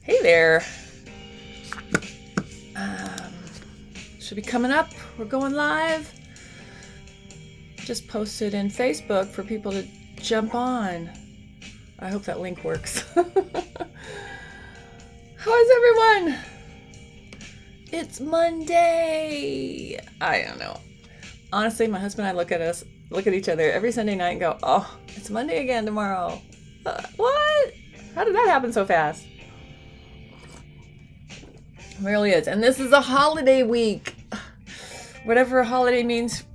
Hey there. Should be coming up. We're going live. Just posted in Facebook for people to jump on. I hope that link works. How is everyone? It's Monday. I don't know. Honestly, my husband and I look at each other every Sunday night and go, oh, it's Monday again tomorrow. What? How did that happen so fast? It really is. And this is a holiday week. Whatever a holiday means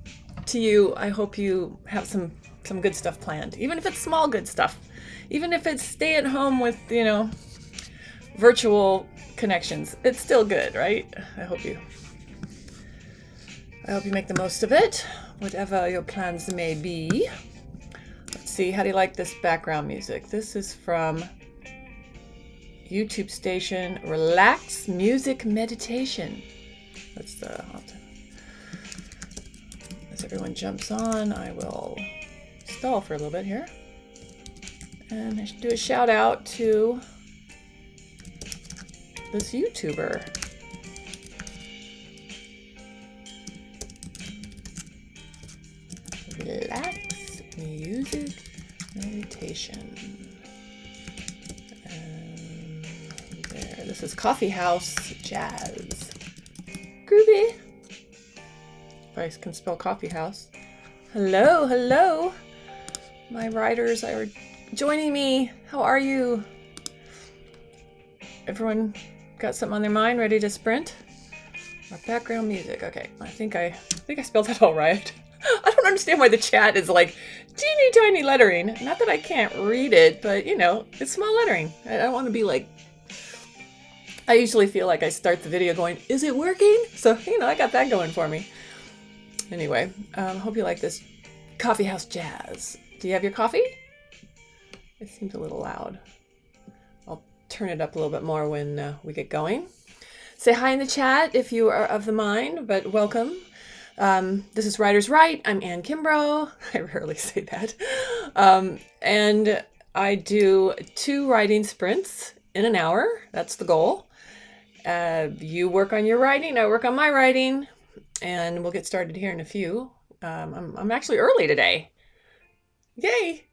to you, I hope you have some good stuff planned. Even if it's small good stuff. Even if it's stay at home with, virtual connections. It's still good, right? I hope you make the most of it, whatever your plans may be. Let's see, how do you like this background music? This is from YouTube station Relax Music Meditation. Let's as everyone jumps on, I will stall for a little bit here. And I should do a shout out to this YouTuber. Relax Music Meditation. And there, this is Coffee House Jazz. Groovy. If I can spell coffee house. Hello. My writers are joining me. How are you? Everyone got something on their mind, ready to sprint? Our background music. Okay, I think I spelled that all right. I don't understand why the chat is like teeny tiny lettering. Not that I can't read it, but it's small lettering. I don't want to be like. I usually feel like I start the video going, "Is it working?" So I got that going for me. Anyway, hope you like this coffee house jazz. Do you have your coffee? It seems a little loud. I'll turn it up a little bit more when we get going. Say hi in the chat if you are of the mind, but welcome. This is Writers Write. I'm Ann Kimbrough. I rarely say that. And I do 2 writing sprints in an hour. That's the goal. You work on your writing, I work on my writing, and we'll get started here in a few. I'm actually early today. Yay!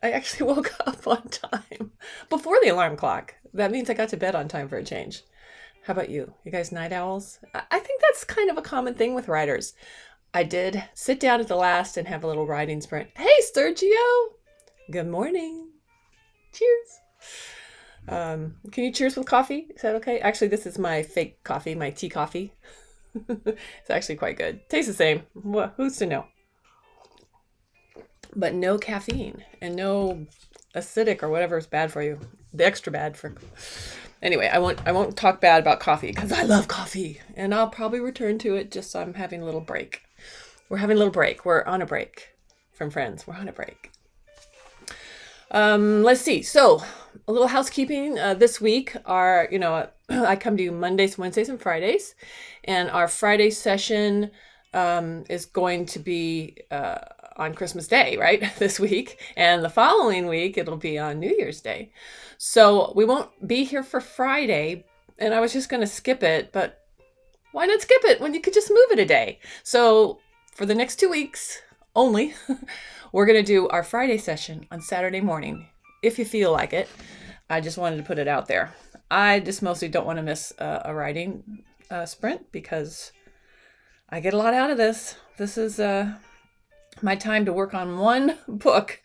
I actually woke up on time before the alarm clock. That means I got to bed on time for a change. How about you? You guys night owls? I think that's kind of a common thing with writers. I did sit down at the last and have a little writing sprint. Hey, Sergio! Good morning. Cheers. Can you cheers with coffee? Is that okay? Actually, this is my fake coffee, my tea coffee. It's actually quite good. Tastes the same. Well, who's to know? But no caffeine and no acidic or whatever is bad for you. The extra bad for. Anyway, I won't talk bad about coffee because I love coffee, and I'll probably return to it. Just so I'm having a little break. We're having a little break. We're on a break from friends. We're on a break. Let's see. So a little housekeeping. This week, I come to you Mondays, Wednesdays, and Fridays, and our Friday session is going to be on Christmas Day, right? This week, and the following week it'll be on New Year's Day. So we won't be here for Friday, and I was just going to skip it, but why not skip it when you could just move it a day? So for the next 2 weeks only, we're going to do our Friday session on Saturday morning, if you feel like it. I just wanted to put it out there. I just mostly don't want to miss a writing sprint because I get a lot out of this. This is my time to work on one book.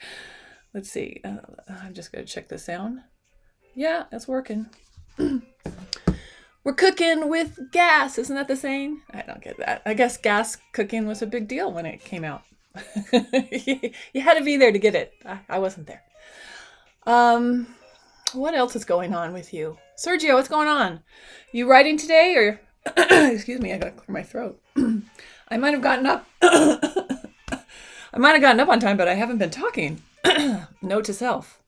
Let's see. I'm just going to check the sound. Yeah, it's working. We're cooking with gas. Isn't that the saying? I don't get that. I guess gas cooking was a big deal when it came out. You had to be there to get it. I wasn't there. What else is going on with you? Sergio, what's going on? You writing today or... Excuse me, I got to clear my throat. I might have gotten up... I might have gotten up on time, but I haven't been talking. Note to self.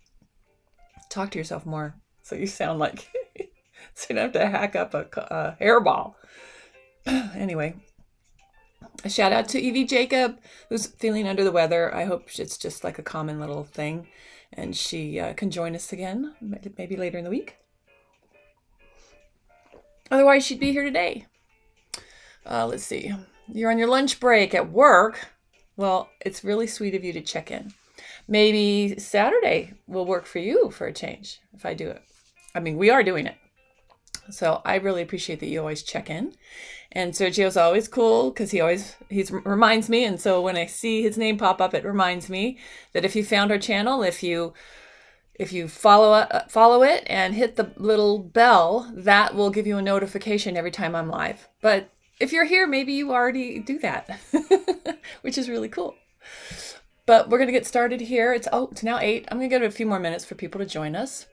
Talk to yourself more so you sound like... so you don't have to hack up a hairball. Anyway, a shout out to Evie Jacob, who's feeling under the weather. I hope it's just like a common little thing, and she can join us again, maybe later in the week. Otherwise, she'd be here today. Let's see. You're on your lunch break at work. Well, it's really sweet of you to check in. Maybe Saturday will work for you for a change if I do it. I mean, we are doing it. So I really appreciate that you always check in. And Sergio's always cool because he reminds me. And so when I see his name pop up, it reminds me that if you found our channel, if you follow it and hit the little bell, that will give you a notification every time I'm live. But if you're here, maybe you already do that, which is really cool. But we're going to get started here. It's now 8. I'm going to give it a few more minutes for people to join us.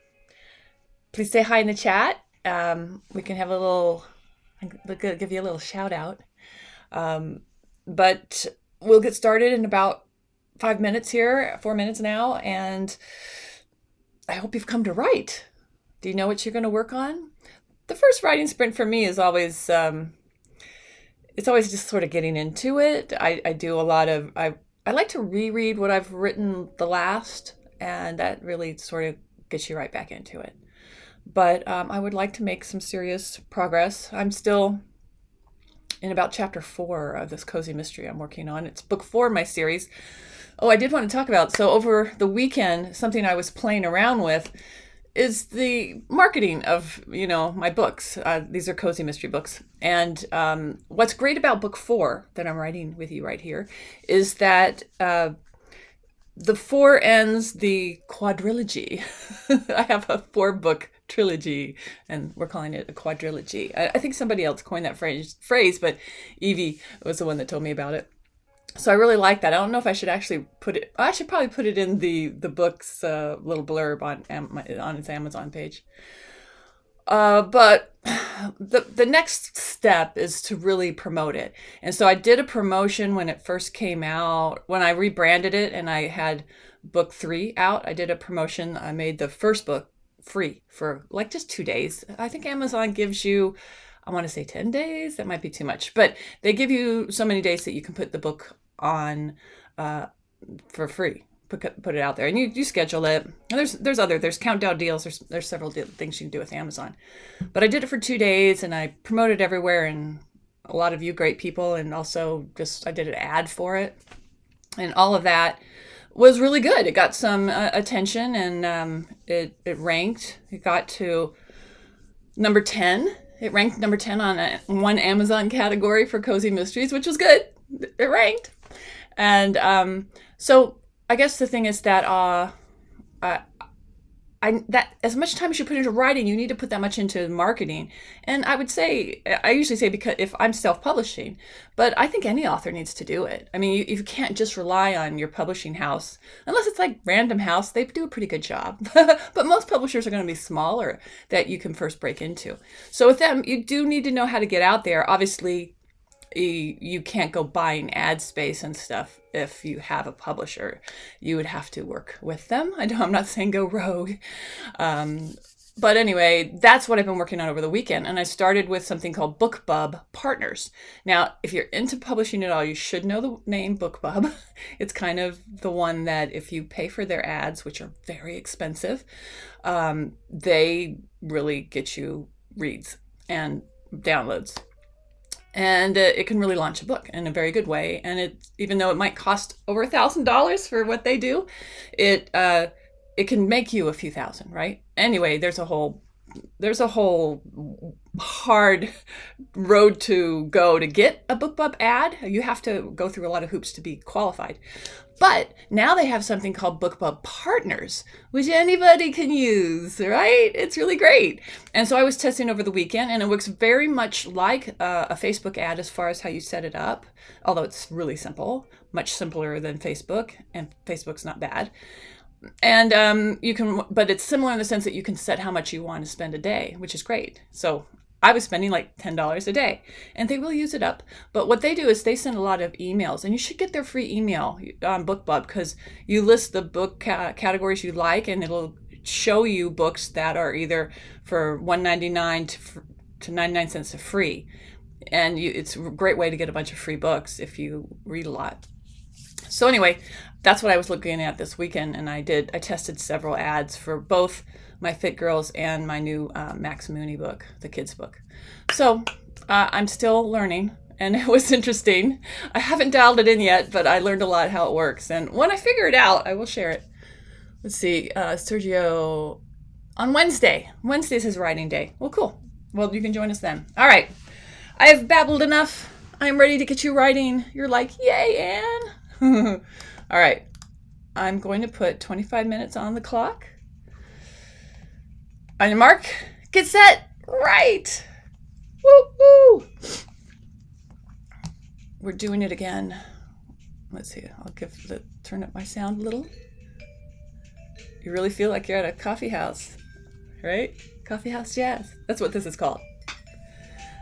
Please say hi in the chat. We can have give you a little shout out. But we'll get started in about 5 minutes here, 4 minutes now. And I hope you've come to write. Do you know what you're going to work on? The first writing sprint for me is always, it's always just sort of getting into it. I do a lot of, I like to reread what I've written the last, and that really sort of gets you right back into it. But I would like to make some serious progress. I'm still in about chapter 4 of this cozy mystery I'm working on. It's book 4 in my series. Oh, I did want to talk about, so over the weekend, something I was playing around with is the marketing of, my books. These are cozy mystery books. And what's great about book 4 that I'm writing with you right here is that the 4 ends the quadrilogy. I have a 4-book trilogy, and we're calling it a quadrilogy. I think somebody else coined that phrase, but Evie was the one that told me about it. So I really like that. I don't know if I should actually I should probably put it in the book's little blurb on its Amazon page. But the next step is to really promote it. And so I did a promotion when it first came out, when I rebranded it and I had book 3 out. I did a promotion. I made the first book free for like just 2 days. I think Amazon gives you, I want to say 10 days. That might be too much, but they give you so many days that you can put the book on for free. Put it out there, and you schedule it. And there's countdown deals. There's several things you can do with Amazon. But I did it for 2 days, and I promoted everywhere, and a lot of you great people, and also I did an ad for it, and all of that was really good. It got some attention, and it ranked. It got to number 10. It ranked number 10 on one Amazon category for cozy mysteries, which was good. It ranked. And so I guess the thing is that that as much time as you put into writing, you need to put that much into marketing. And I usually say because if I'm self-publishing, but I think any author needs to do it. I mean, you can't just rely on your publishing house, unless it's like Random House. They do a pretty good job, but most publishers are going to be smaller that you can first break into. So with them, you do need to know how to get out there. Obviously, you can't go buying ad space and stuff if you have a publisher. You would have to work with them. I'm not saying go rogue. But anyway, that's what I've been working on over the weekend. And I started with something called BookBub Partners. Now, if you're into publishing at all, you should know the name BookBub. It's kind of the one that if you pay for their ads, which are very expensive, they really get you reads and downloads. And it can really launch a book in a very good way. And even though it might cost over $1,000 for what they do, it can make you a few thousand, right? Anyway, there's a whole hard road to go to get a BookBub ad. You have to go through a lot of hoops to be qualified. But now they have something called BookBub Partners, which anybody can use, right? It's really great. And so I was testing over the weekend, and it looks very much like a Facebook ad as far as how you set it up, although it's really simple, much simpler than Facebook, and Facebook's not bad. And but it's similar in the sense that you can set how much you want to spend a day, which is great. So I was spending like $10 a day, and they will use it up. But what they do is they send a lot of emails, and you should get their free email on BookBub, because you list the book categories you like, and it'll show you books that are either for $1.99 to 99 cents to free. And it's a great way to get a bunch of free books if you read a lot. So anyway, that's what I was looking at this weekend, and I tested several ads for both my Fit Girls and my new Max Mooney book, the kids book. So I'm still learning, and it was interesting. I haven't dialed it in yet, but I learned a lot how it works, and when I figure it out, I will share it. Let's see, Sergio, on Wednesday. Wednesday's his writing day. Well, cool. Well, you can join us then. All right. I have babbled enough. I'm ready to get you writing. You're like, yay, Anne. All right. I'm going to put 25 minutes on the clock. On your mark, get set, right. Woo-hoo. We're doing it again. Let's see. I'll turn up my sound a little. You really feel like you're at a coffee house, right? Coffee house jazz. That's what this is called.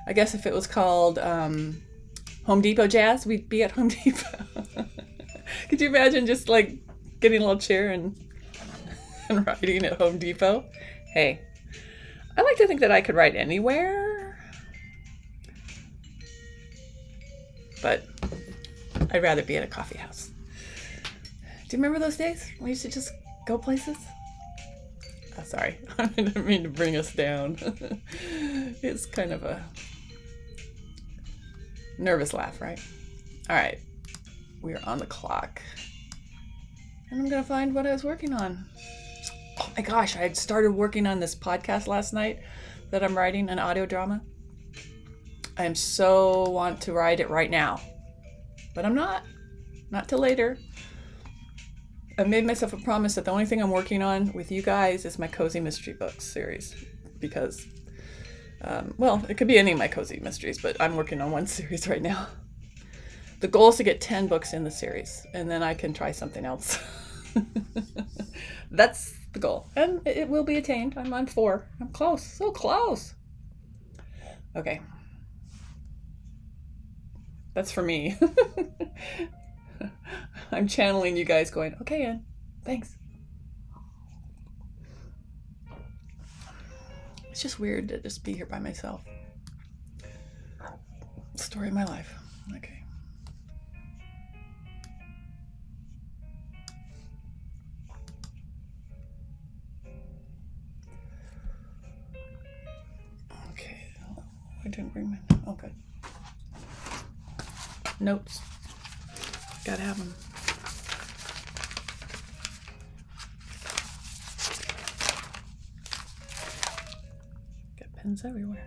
I guess if it was called Home Depot jazz, we'd be at Home Depot. Could you imagine just like getting a little chair and writing at Home Depot? Hey, I like to think that I could write anywhere, but I'd rather be at a coffee house. Do you remember those days when we used to just go places? Oh, sorry, I didn't mean to bring us down. It's kind of a nervous laugh, right? All right, we are on the clock, and I'm gonna find what I was working on. Oh my gosh, I had started working on this podcast last night that I'm writing, an audio drama. I am so want to write it right now, but I'm not till later. I made myself a promise that the only thing I'm working on with you guys is my Cozy Mystery Books series, because, well, it could be any of my cozy mysteries, but I'm working on one series right now. The goal is to get 10 books in the series, and then I can try something else. That's the goal, and it will be attained. I'm on 4. I'm close, so close. Okay. That's for me. I'm channeling you guys going, okay, Ann, thanks. It's just weird to just be here by myself. Story of my life. Okay. Okay. I didn't bring my... Oh, good. Notes. Gotta have them. Got pens everywhere.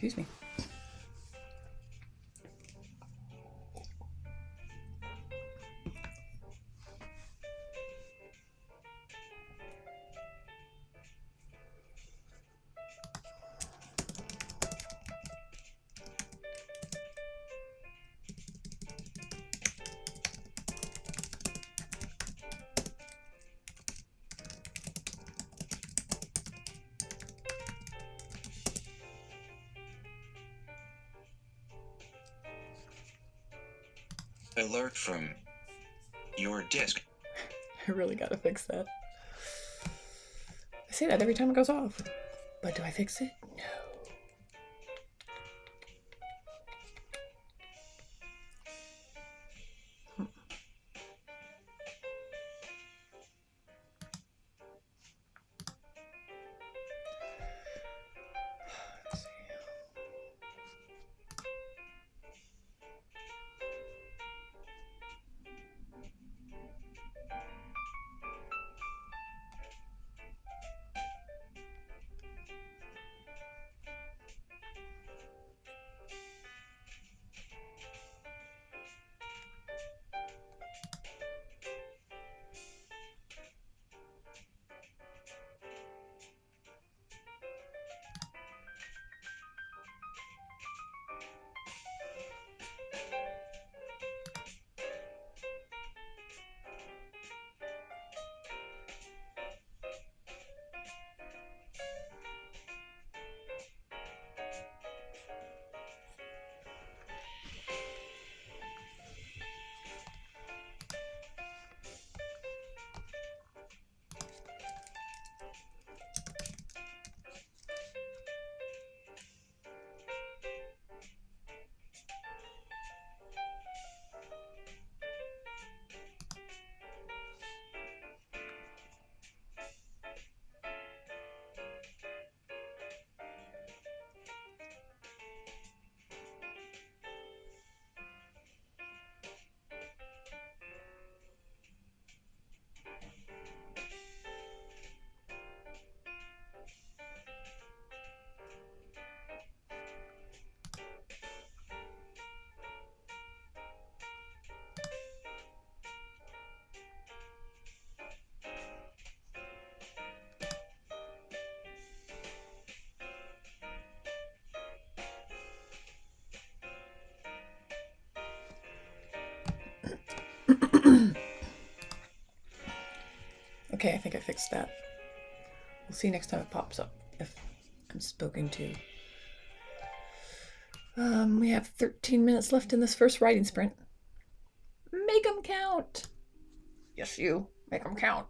Excuse me. Alert from your disk. I really gotta fix that. I say that every time it goes off. But do I fix it? No. Let's see. Okay, I think I fixed that. We'll see next time it pops up if I'm spoken to. We have 13 minutes left in this first writing sprint. Make them count. Yes, you. Make them count.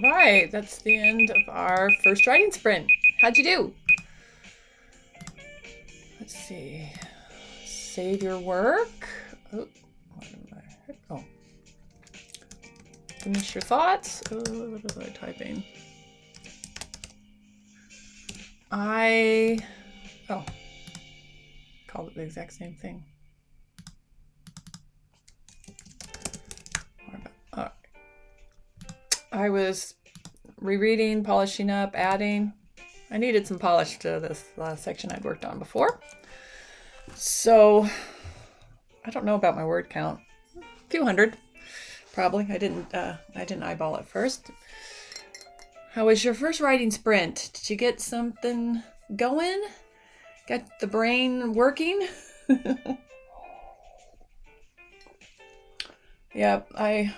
right, that's the end of our first writing sprint. How'd you do? Let's see. Save your work. Oh, what am I? Oh. Finish your thoughts. Oh, what was I typing? Oh, called it the exact same thing. All right. I was rereading, polishing up, adding. I needed some polish to this last section I'd worked on before. So, I don't know about my word count. A few hundred, probably. I didn't eyeball it first. How was your first writing sprint? Did you get something going? Got the brain working? Yeah, I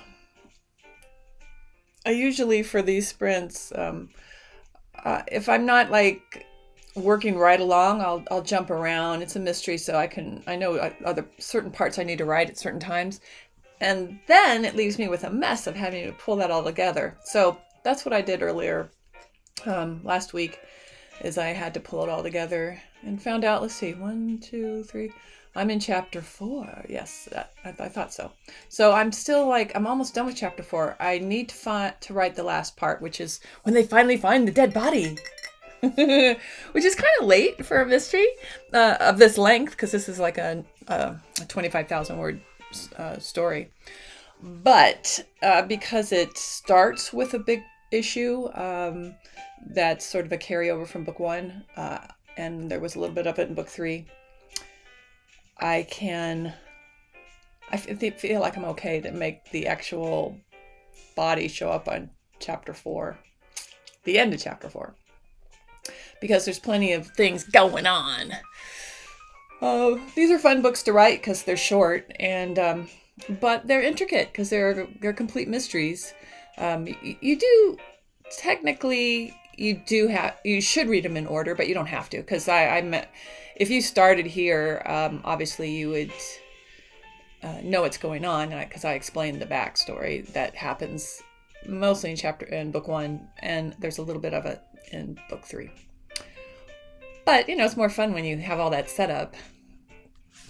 usually for these sprints, if I'm not like working right along, I'll jump around. It's a mystery, so I know other certain parts I need to write at certain times, and then it leaves me with a mess of having to pull that all together. So that's what I did earlier last week, is I had to pull it all together and found out. Let's see, 1, 2, 3. I'm in chapter 4. Yes, I thought so. So I'm still I'm almost done with chapter 4. I need to write the last part, which is when they finally find the dead body. Which is kind of late for a mystery of this length, because this is like a 25,000 word story. But because it starts with a big issue that's sort of a carryover from book 1, and there was a little bit of it in book 3, I feel like I'm okay to make the actual body show up on chapter 4, the end of chapter 4. Because there's plenty of things going on. These are fun books to write because they're short, and but they're intricate because they're complete mysteries. You should read them in order, but you don't have to, because if you started here, obviously you would know what's going on, because I explained the backstory that happens mostly in book 1, and there's a little bit of it in book 3. But, it's more fun when you have all that set up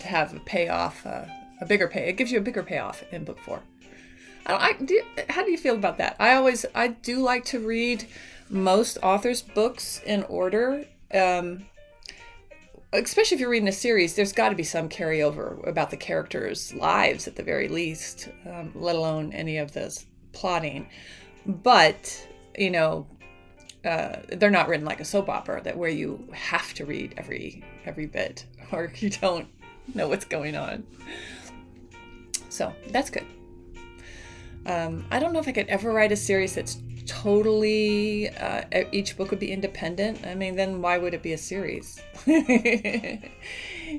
to have a payoff, a bigger pay. It gives you a bigger payoff in book 4. How do you feel about that? I do like to read most authors' books in order, especially if you're reading a series. There's got to be some carryover about the characters' lives at the very least, let alone any of this plotting. But, they're not written like a soap opera where you have to read every bit, or you don't know what's going on. So that's good. I don't know if I could ever write a series that's totally each book would be independent. I mean, then why would it be a series?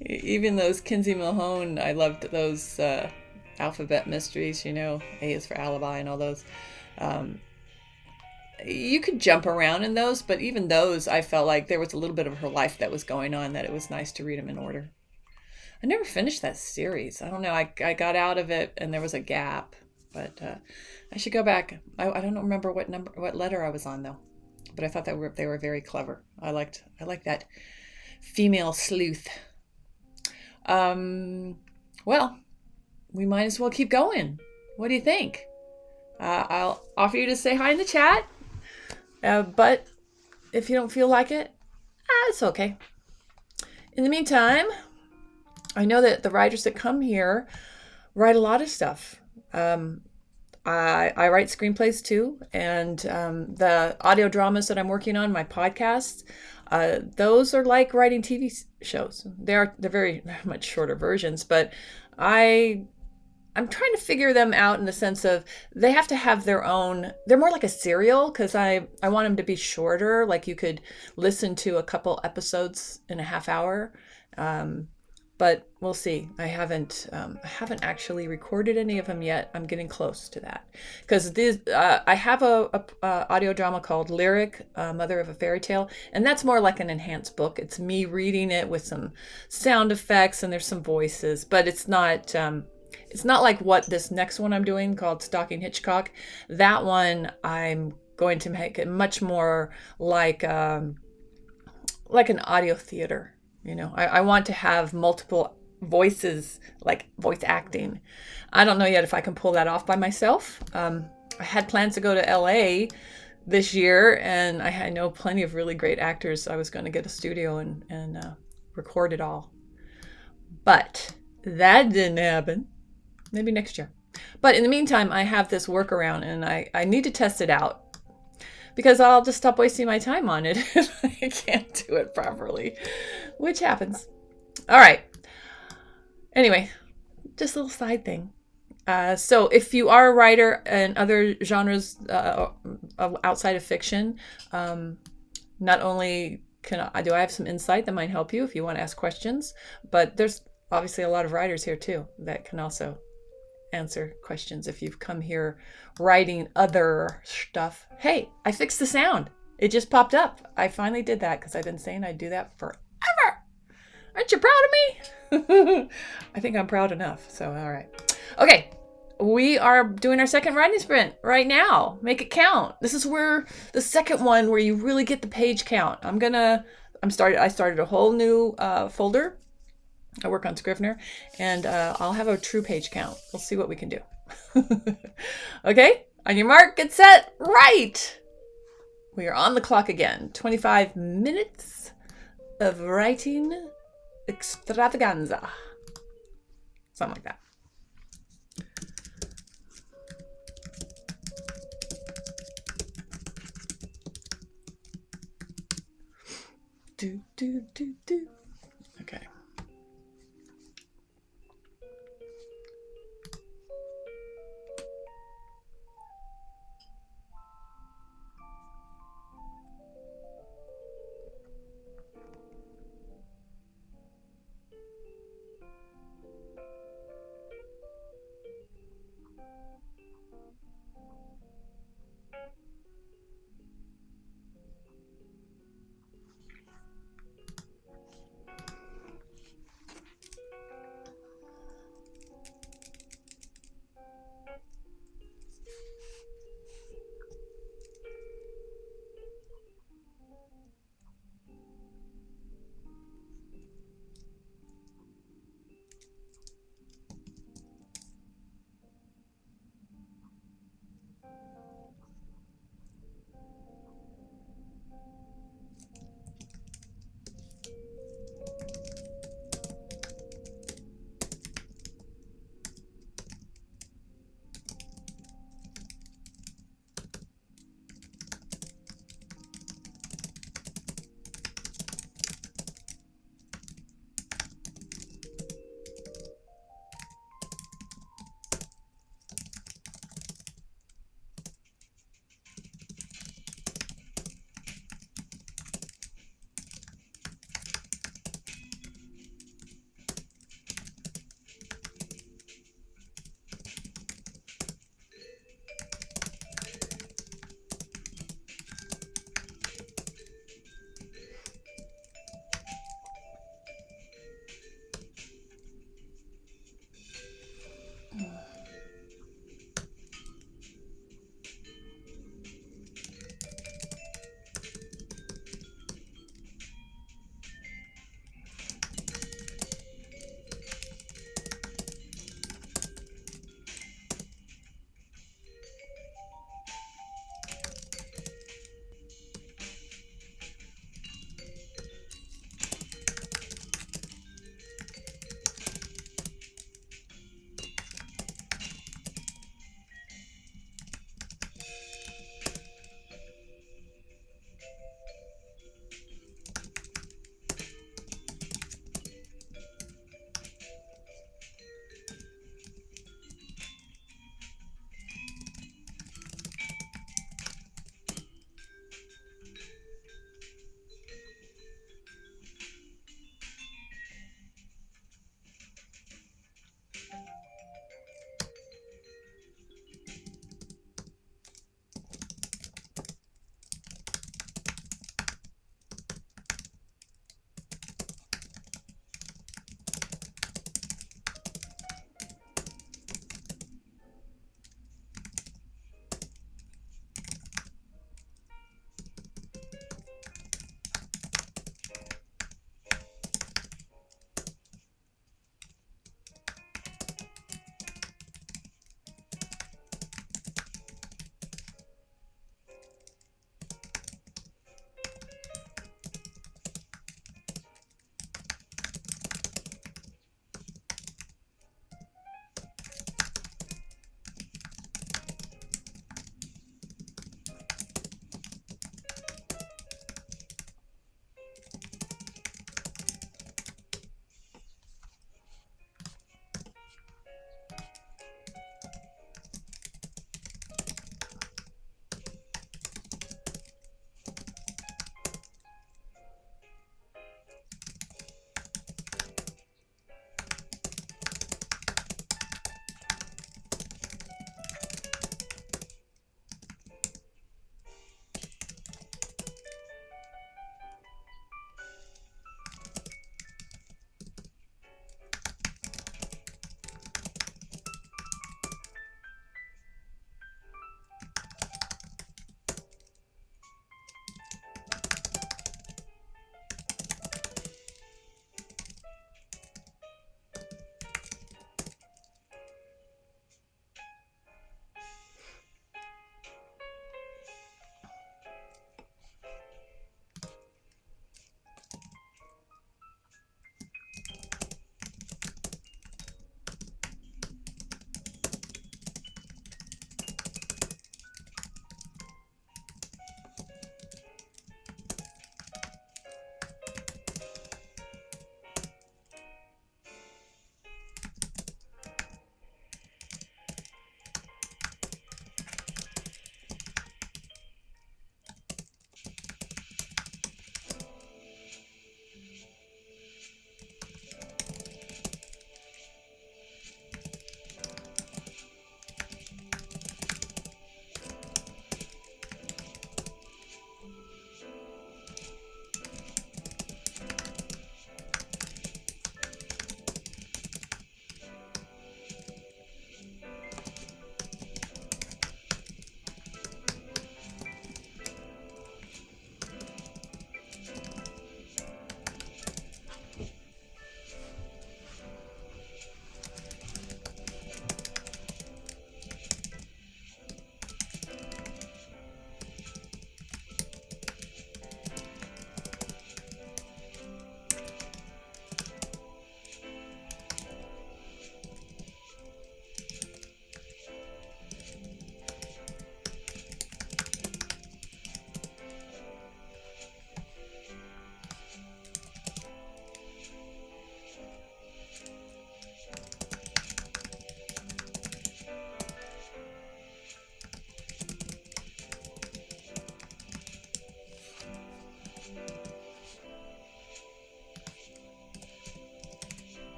Even those Kinsey Mahone, I loved those alphabet mysteries. A is for alibi and all those. You could jump around in those, but even those, I felt like there was a little bit of her life that was going on, that it was nice to read them in order. I never finished that series. I don't know. I got out of it and there was a gap, but I should go back. I don't remember what letter I was on though, but I thought that they were very clever. I liked that female sleuth. Well, we might as well keep going. What do you think? I'll offer you to say hi in the chat. But if you don't feel like it, it's okay. In the meantime, I know that the writers that come here write a lot of stuff. I write screenplays too, and the audio dramas that I'm working on, my podcasts, those are like writing TV shows. They're very much shorter versions, but I'm trying to figure them out in the sense of they have to have their own. They're more like a serial, because I want them to be shorter. Like you could listen to a couple episodes in a half hour. But we'll see. I haven't actually recorded any of them yet. I'm getting close to that, because I have a audio drama called Lyric, Mother of a Fairy Tale, and that's more like an enhanced book. It's me reading it with some sound effects, and there's some voices, but it's not like what this next one I'm doing called Stalking Hitchcock. That one I'm going to make it much more like an audio theater. You know, I want to have multiple voices, like voice acting. I don't know yet if I can pull that off by myself. I had plans to go to LA this year, and I know plenty of really great actors. I was going to get a studio and record it all. But that didn't happen. Maybe next year. But in the meantime, I have this workaround, and I need to test it out because I'll just stop wasting my time on it if I can't do it properly, which happens. All right. Anyway, just a little side thing. So if you are a writer in other genres outside of fiction, not only do I have some insight that might help you if you want to ask questions, but there's obviously a lot of writers here too that can also answer questions if you've come here writing other stuff. Hey, I fixed the sound. It just popped up. I finally did that because I've been saying I'd do that forever. Aren't you proud of me? I think I'm proud enough. So, all right. Okay. We are doing our second writing sprint right now. Make it count. This is where the second one where you really get the page count. I started a whole new folder. I work on Scrivener, and I'll have a true page count. We'll see what we can do. Okay, on your mark, get set, right. We are on the clock again. 25 minutes of writing extravaganza. Something like that. Do. Okay.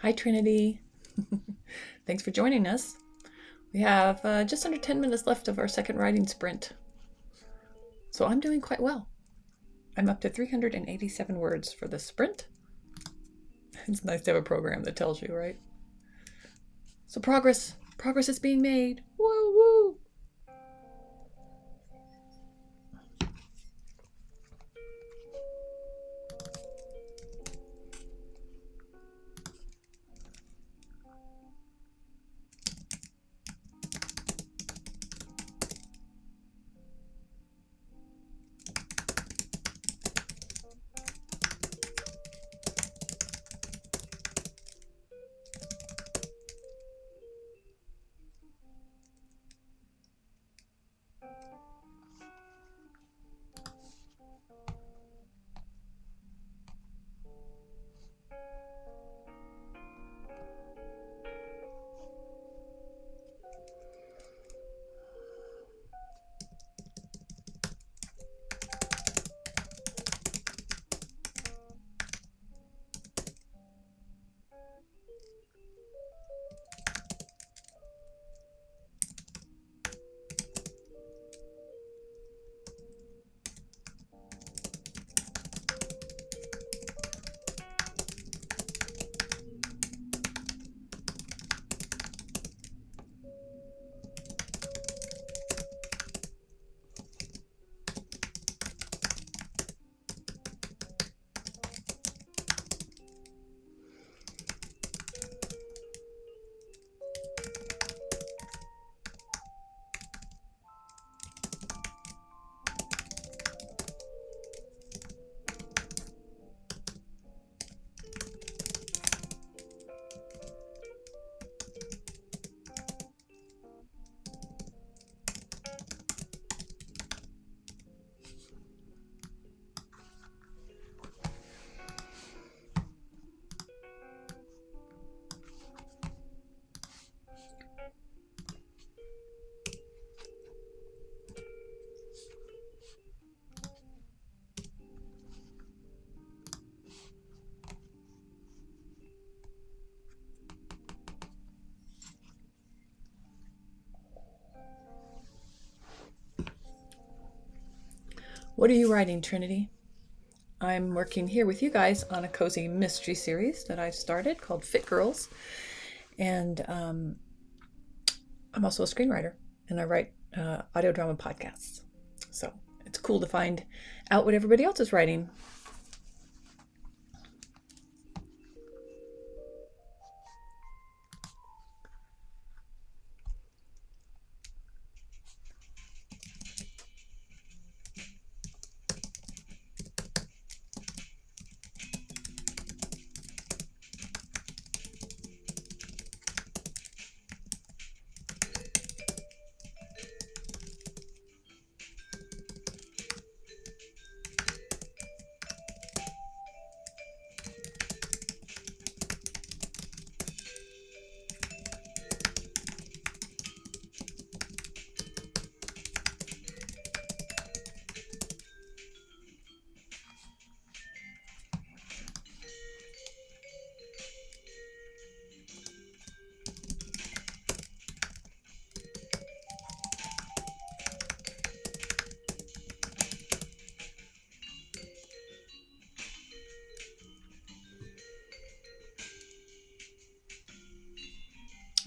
Hi, Trinity. Thanks for joining us. We have just under 10 minutes left of our second writing sprint. So I'm doing quite well. I'm up to 387 words for the sprint. It's nice to have a program that tells you, right? So progress is being made. Woo woo! What are you writing, Trinity? I'm working here with you guys on a cozy mystery series that I've started called Fit Girls. And I'm also a screenwriter, and I write audio drama podcasts. So it's cool to find out what everybody else is writing.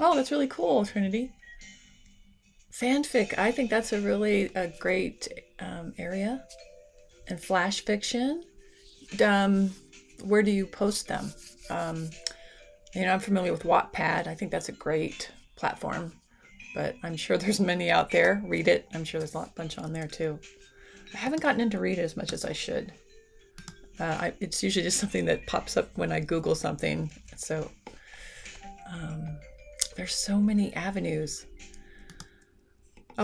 Oh, that's really cool, Trinity. Fanfic, I think that's a great area. And flash fiction. Um, where do you post them? Um, I'm familiar with Wattpad. I think that's a great platform, but I'm sure there's many out there. Read it. I'm sure there's a bunch on there too. I haven't gotten into Read it as much as I should. It's usually just something that pops up when I Google something. So there's so many avenues. I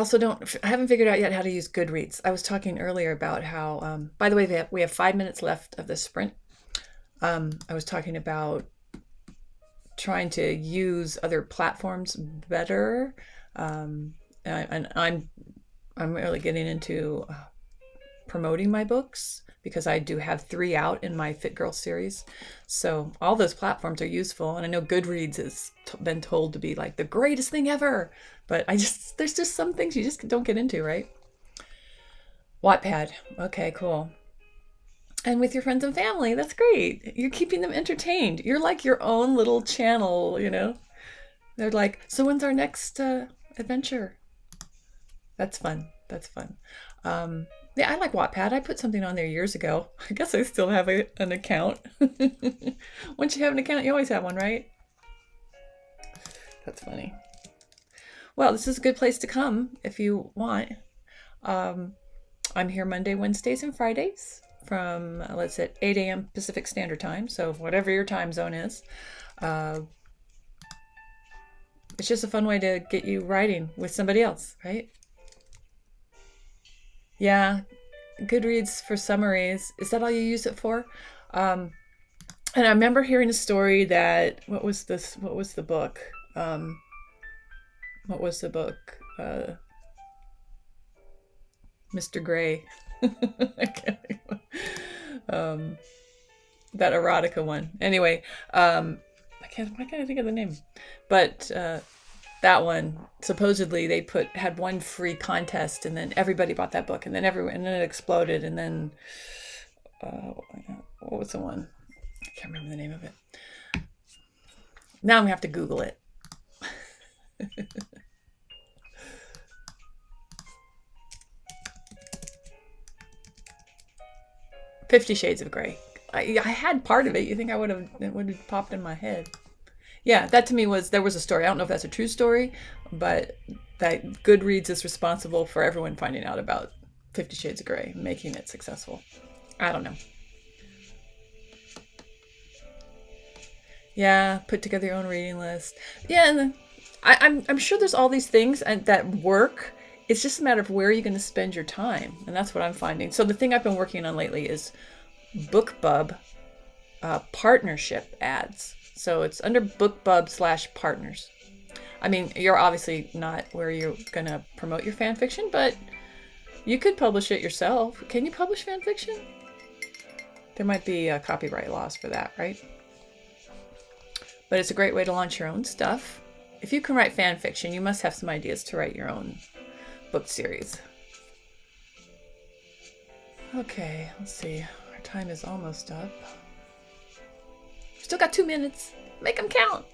haven't figured out yet how to use Goodreads. I was talking earlier about how, by the way, we have 5 minutes left of the sprint. I was talking about trying to use other platforms better. And I'm really getting into promoting my books. because I do have 3 out in my Fit Girl series. So all those platforms are useful. And I know Goodreads has been told to be like the greatest thing ever. But there's just some things you just don't get into, right? Wattpad. Okay, cool. And with your friends and family, that's great. You're keeping them entertained. You're like your own little channel, you know? They're like, so when's our next adventure? That's fun. That's fun. Yeah, I like Wattpad. I put something on there years ago. I guess I still have an account. Once you have an account, you always have one, right? That's funny. Well, this is a good place to come if you want. I'm here Monday, Wednesdays, and Fridays from, let's say, 8 a.m. Pacific Standard Time. So whatever your time zone is. It's just a fun way to get you writing with somebody else, right? Yeah, Goodreads for summaries. Is that all you use it for? And I remember hearing a story that, what was this? What was the book? What was the book? Mr. Gray. I can't that erotica one. Anyway, why can't I think of the name? But that one, supposedly they had one free contest, and then everybody bought that book, and then and then it exploded, and then what was the one? I can't remember the name of it. Now I'm gonna have to Google it. 50 Shades of Grey. I had part of it. You think it would have popped in my head. Yeah, that to me there was a story. I don't know if that's a true story, but that Goodreads is responsible for everyone finding out about 50 Shades of Grey, making it successful. I don't know. Yeah, put together your own reading list. Yeah, and I'm sure there's all these things that work. It's just a matter of where you're going to spend your time, and that's what I'm finding. So the thing I've been working on lately is BookBub partnership ads. So it's under BookBub/partners. I mean, you're obviously not where you're going to promote your fan fiction, but you could publish it yourself. Can you publish fan fiction? There might be copyright laws for that, right? But it's a great way to launch your own stuff. If you can write fan fiction, you must have some ideas to write your own book series. Okay, let's see. Our time is almost up. Still got 2 minutes. Make them count.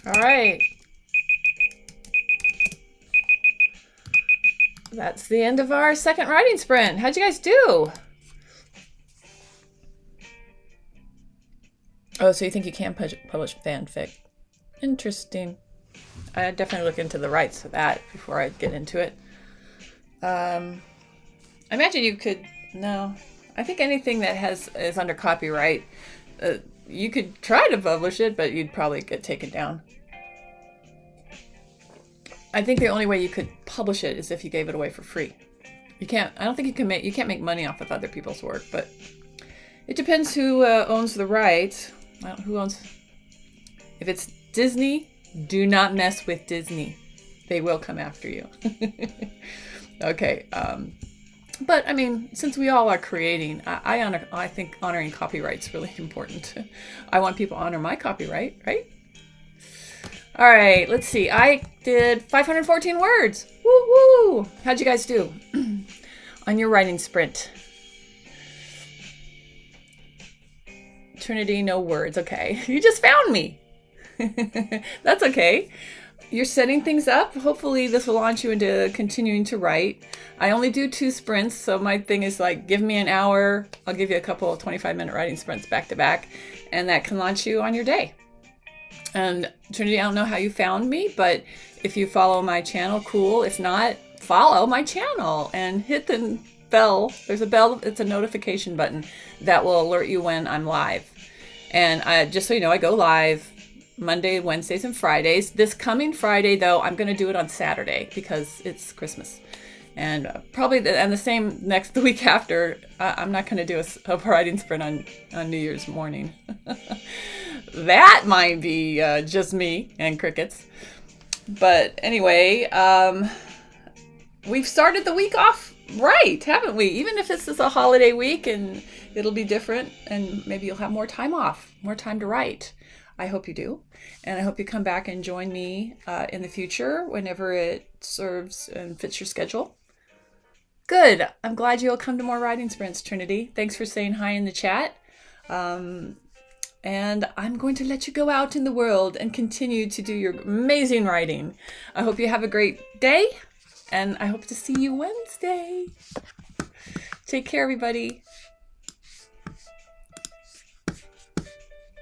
All right. That's the end of our second writing sprint. How'd you guys do? Oh, so you think you can publish fanfic? Interesting. I definitely look into the rights of that before I get into it. I imagine you could. No, I think anything that is under copyright, you could try to publish it, but you'd probably get taken down. I think the only way you could publish it is if you gave it away for free. You can't. I don't think you can't make money off of other people's work, but it depends who owns the rights. Who owns? If it's Disney, do not mess with Disney. They will come after you. Okay. But I mean, since we all are creating, I think honoring copyright's really important. I want people to honor my copyright, right? All right, let's see. I did 514 words. Woo woo! How'd you guys do on your writing sprint? Trinity, no words. Okay, you just found me. That's okay. You're setting things up. Hopefully this will launch you into continuing to write. I only do 2 sprints, so my thing is like, give me an hour. I'll give you a couple of 25-minute writing sprints back to back, and that can launch you on your day. And Trinity, I don't know how you found me, but if you follow my channel, cool. If not, follow my channel and hit the bell. There's a bell. It's a notification button that will alert you when I'm live. And just so you know, I go live Monday, Wednesdays, and Fridays. This coming Friday, though, I'm going to do it on Saturday because it's Christmas. And probably the same the week after, I'm not going to do a writing sprint on New Year's morning. That might be just me and crickets. But anyway, we've started the week off right, haven't we? Even if this is a holiday week and it'll be different and maybe you'll have more time off, more time to write. I hope you do. And I hope you come back and join me in the future whenever it serves and fits your schedule. Good. I'm glad you'll come to more writing sprints, Trinity. Thanks for saying hi in the chat. And I'm going to let you go out in the world and continue to do your amazing writing. I hope you have a great day, and I hope to see you Wednesday. Take care, everybody.